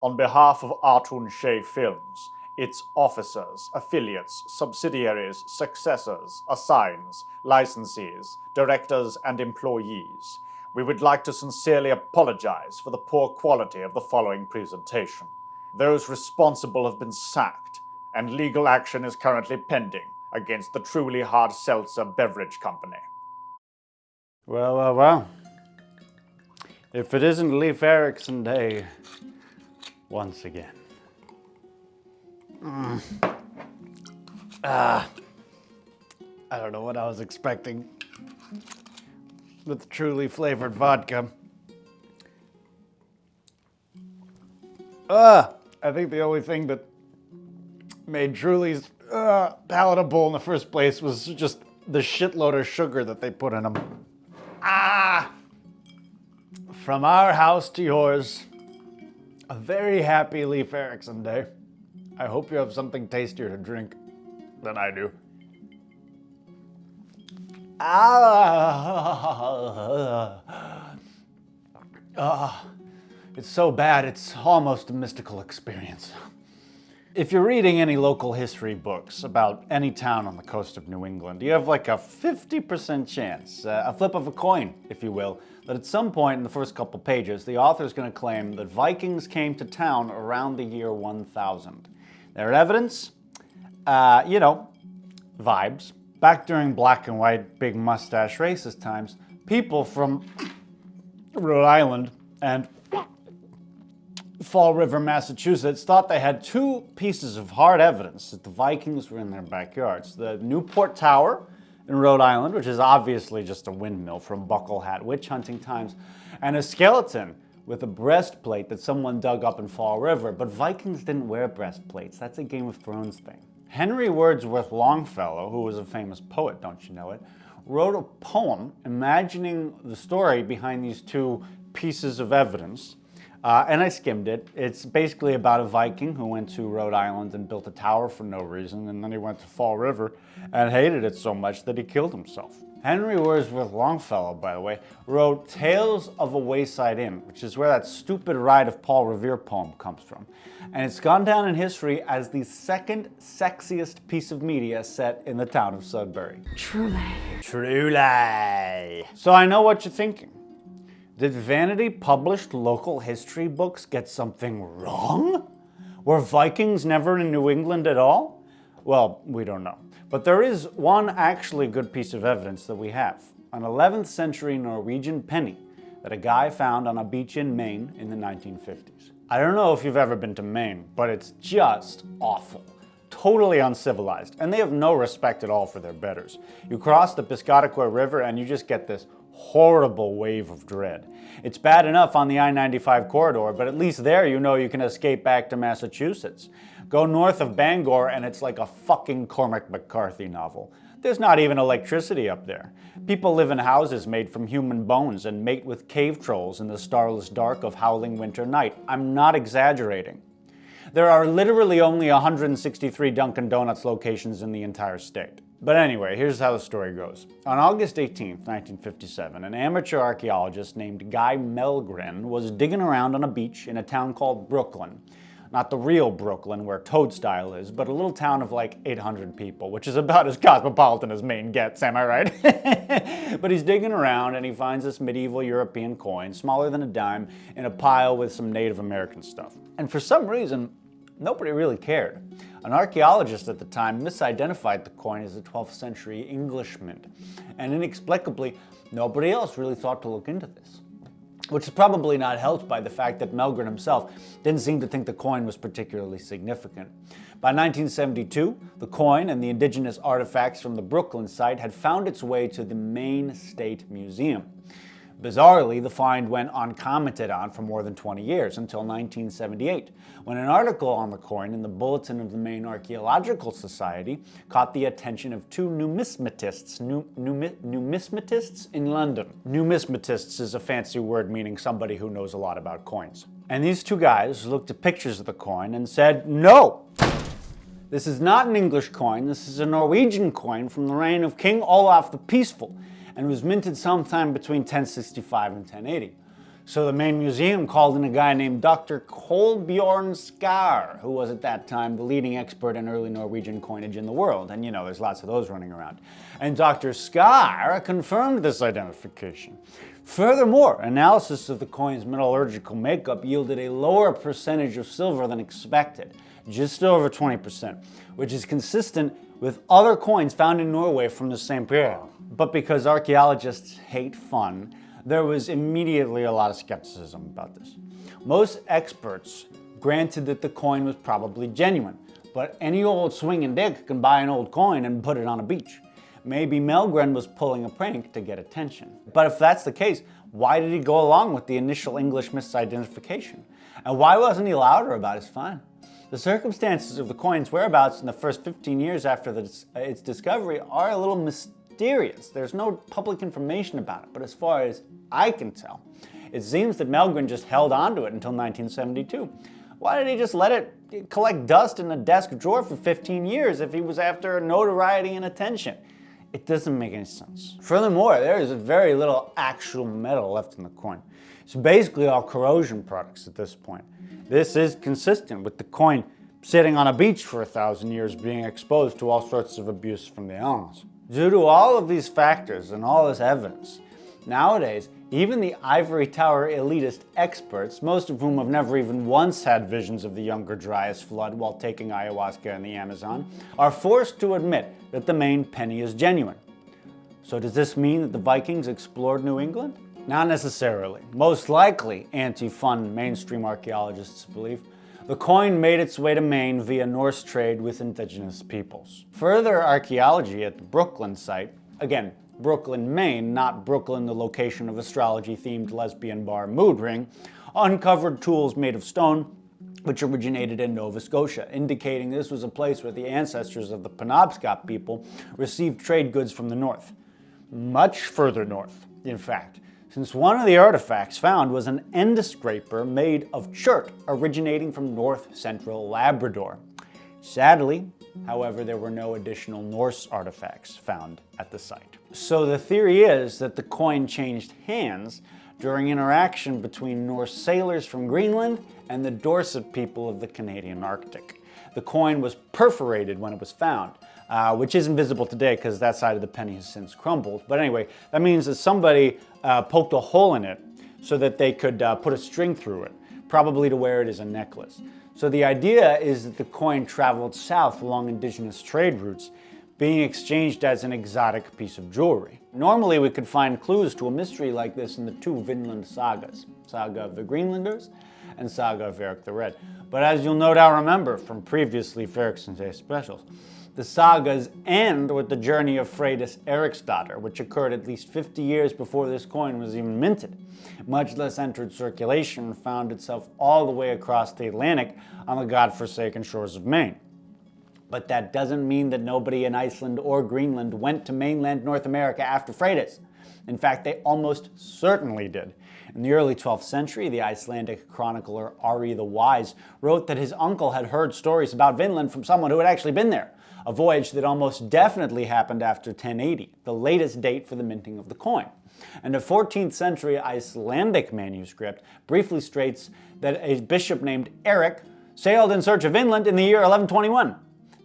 On behalf of Atun-Shei Films, its officers, affiliates, subsidiaries, successors, assigns, licensees, directors, and employees, we would like to sincerely apologize for the poor quality of the following presentation. Those responsible have been sacked, and legal action is currently pending against the Truly Hard Seltzer Beverage Company. Well. If it isn't Leif Erikson Day once again. I don't know what I was expecting with truly flavored vodka. I think the only thing that made Truly's palatable in the first place was just the shitload of sugar that they put in them. From our house to yours, a very happy Leif Erikson Day. I hope you have something tastier to drink than I do. It's so bad, it's almost a mystical experience. If you're reading any local history books about any town on the coast of New England, you have like a 50% chance, a flip of a coin, if you will, that at some point in the first couple pages, the author's going to claim that Vikings came to town around the year 1000. Their evidence? Vibes. Back during black and white, big mustache racist times, people from Rhode Island and Fall River, Massachusetts, thought they had two pieces of hard evidence that the Vikings were in their backyards. The Newport Tower in Rhode Island, which is obviously just a windmill from Buckle Hat witch hunting times, and a skeleton with a breastplate that someone dug up in Fall River. But Vikings didn't wear breastplates. That's a Game of Thrones thing. Henry Wordsworth Longfellow, who was a famous poet, don't you know it, wrote a poem imagining the story behind these two pieces of evidence. And I skimmed it. It's basically about a Viking who went to Rhode Island and built a tower for no reason, and then he went to Fall River and hated it so much that he killed himself. Henry Wordsworth Longfellow, by the way, wrote Tales of a Wayside Inn, which is where that stupid Ride of Paul Revere poem comes from. And it's gone down in history as the second sexiest piece of media set in the town of Sudbury. Truly. So I know what you're thinking. Did Vanity published local history books get something wrong? Were Vikings never in New England at all? Well, we don't know. But there is one actually good piece of evidence that we have. An 11th century Norwegian penny that a guy found on a beach in Maine in the 1950s. I don't know if you've ever been to Maine, but it's just awful. Totally uncivilized, and they have no respect at all for their betters. You cross the Piscataqua River and you just get this horrible wave of dread. It's bad enough on the I-95 corridor, but at least there you know you can escape back to Massachusetts. Go north of Bangor and it's like a fucking Cormac McCarthy novel. There's not even electricity up there. People live in houses made from human bones and mate with cave trolls in the starless dark of howling winter night. I'm not exaggerating. There are literally only 163 Dunkin' Donuts locations in the entire state. But anyway, here's how the story goes. On August 18, 1957, an amateur archaeologist named Guy Melgren was digging around on a beach in a town called Brooklyn. Not the real Brooklyn, where Toadstyle is, but a little town of like 800 people, which is about as cosmopolitan as Maine gets, am I right? But he's digging around and he finds this medieval European coin, smaller than a dime, in a pile with some Native American stuff. And for some reason, nobody really cared. An archaeologist at the time misidentified the coin as a 12th century English mint, and inexplicably, nobody else really thought to look into this. Which is probably not helped by the fact that Melgren himself didn't seem to think the coin was particularly significant. By 1972, the coin and the indigenous artifacts from the Brooklyn site had found its way to the Maine State Museum. Bizarrely, the find went uncommented on for more than 20 years, until 1978, when an article on the coin in the Bulletin of the Maine Archaeological Society caught the attention of two numismatists in London. Numismatists is a fancy word meaning somebody who knows a lot about coins. And these two guys looked at pictures of the coin and said, "No! This is not an English coin, this is a Norwegian coin from the reign of King Olaf the Peaceful, and was minted sometime between 1065 and 1080. So the Maine Museum called in a guy named Dr. Kolbjorn Skar, who was at that time the leading expert in early Norwegian coinage in the world. And you know, there's lots of those running around. And Dr. Skar confirmed this identification. Furthermore, analysis of the coin's metallurgical makeup yielded a lower percentage of silver than expected, just over 20%, which is consistent with other coins found in Norway from the same period. But because archaeologists hate fun, there was immediately a lot of skepticism about this. Most experts granted that the coin was probably genuine, but any old swinging dick can buy an old coin and put it on a beach. Maybe Mellgren was pulling a prank to get attention. But if that's the case, why did he go along with the initial English misidentification? And why wasn't he louder about his find? The circumstances of the coin's whereabouts in the first 15 years after its discovery are a little mysterious. There's no public information about it, but as far as I can tell, it seems that Mellgren just held on to it until 1972. Why did he just let it collect dust in a desk drawer for 15 years if he was after notoriety and attention? It doesn't make any sense. Furthermore, there is very little actual metal left in the coin. It's basically all corrosion products at this point. This is consistent with the coin sitting on a beach for 1,000 years being exposed to all sorts of abuse from the elements. Due to all of these factors and all this evidence, nowadays, even the ivory tower elitist experts, most of whom have never even once had visions of the Younger Dryas flood while taking ayahuasca in the Amazon, are forced to admit that the Maine penny is genuine. So does this mean that the Vikings explored New England? Not necessarily. Most likely, anti-fun mainstream archaeologists believe, the coin made its way to Maine via Norse trade with indigenous peoples. Further archaeology at the Brooklyn site, again, Brooklyn, Maine, not Brooklyn, the location of astrology-themed lesbian bar Mood Ring, uncovered tools made of stone which originated in Nova Scotia, indicating this was a place where the ancestors of the Penobscot people received trade goods from the north. Much further north, in fact, since one of the artifacts found was an end scraper made of chert originating from north-central Labrador. Sadly, however, there were no additional Norse artifacts found at the site. So the theory is that the coin changed hands during interaction between Norse sailors from Greenland and the Dorset people of the Canadian Arctic. The coin was perforated when it was found, which isn't visible today because that side of the penny has since crumbled. But anyway, that means that somebody poked a hole in it so that they could put a string through it, probably to wear it as a necklace. So the idea is that the coin traveled south along indigenous trade routes, being exchanged as an exotic piece of jewelry. Normally we could find clues to a mystery like this in the two Vinland sagas, Saga of the Greenlanders and Saga of Eric the Red. But as you'll no doubt remember from previous Leif Erikson Day specials, the sagas end with the journey of Freydis Eriksdatter, which occurred at least 50 years before this coin was even minted, much less entered circulation and found itself all the way across the Atlantic on the godforsaken shores of Maine. But that doesn't mean that nobody in Iceland or Greenland went to mainland North America after Freydis. In fact, they almost certainly did. In the early 12th century, the Icelandic chronicler Ari the Wise wrote that his uncle had heard stories about Vinland from someone who had actually been there, a voyage that almost definitely happened after 1080, the latest date for the minting of the coin. And a 14th century Icelandic manuscript briefly states that a bishop named Eric sailed in search of Vinland in the year 1121.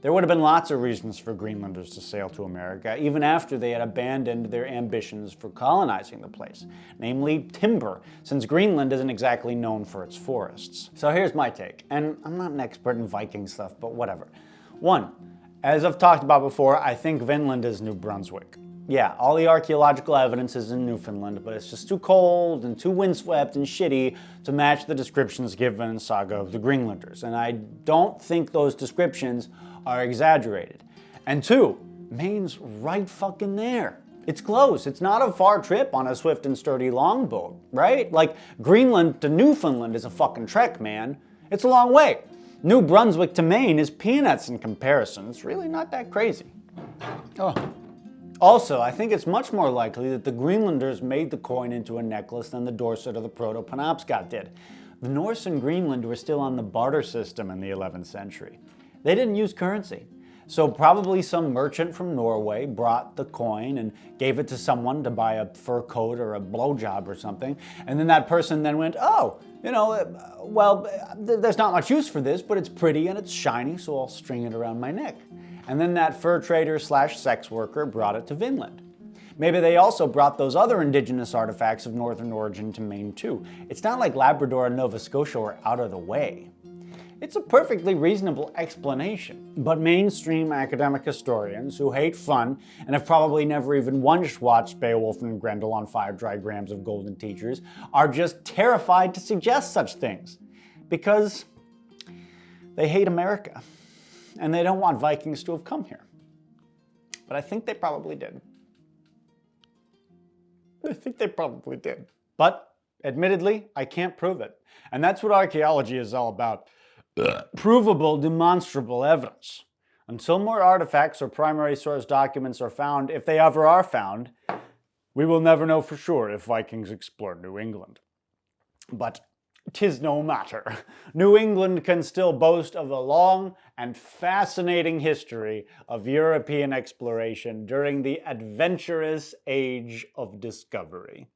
There would have been lots of reasons for Greenlanders to sail to America, even after they had abandoned their ambitions for colonizing the place, namely timber, since Greenland isn't exactly known for its forests. So here's my take, and I'm not an expert in Viking stuff, but whatever. 1. As I've talked about before, I think Vinland is New Brunswick. Yeah, all the archaeological evidence is in Newfoundland, but it's just too cold and too windswept and shitty to match the descriptions given in Saga of the Greenlanders, and I don't think those descriptions are exaggerated. And 2, Maine's right fucking there. It's close. It's not a far trip on a swift and sturdy longboat, right? Like, Greenland to Newfoundland is a fucking trek, man. It's a long way. New Brunswick to Maine is peanuts in comparison. It's really not that crazy. Oh. Also, I think it's much more likely that the Greenlanders made the coin into a necklace than the Dorset or the Proto-Penobscot did. The Norse and Greenland were still on the barter system in the 11th century. They didn't use currency. So probably some merchant from Norway brought the coin and gave it to someone to buy a fur coat or a blowjob or something. And then that person then went, oh, there's not much use for this, but it's pretty and it's shiny, so I'll string it around my neck. And then that fur trader / sex worker brought it to Vinland. Maybe they also brought those other indigenous artifacts of northern origin to Maine too. It's not like Labrador and Nova Scotia were out of the way. It's a perfectly reasonable explanation. But mainstream academic historians who hate fun and have probably never even once watched Beowulf and Grendel on 5 dry grams of golden teachers are just terrified to suggest such things because they hate America and they don't want Vikings to have come here. But I think they probably did. But admittedly, I can't prove it. And that's what archaeology is all about. Provable, demonstrable evidence. Until more artifacts or primary source documents are found, if they ever are found, we will never know for sure if Vikings explored New England. But 'tis no matter. New England can still boast of a long and fascinating history of European exploration during the adventurous age of discovery.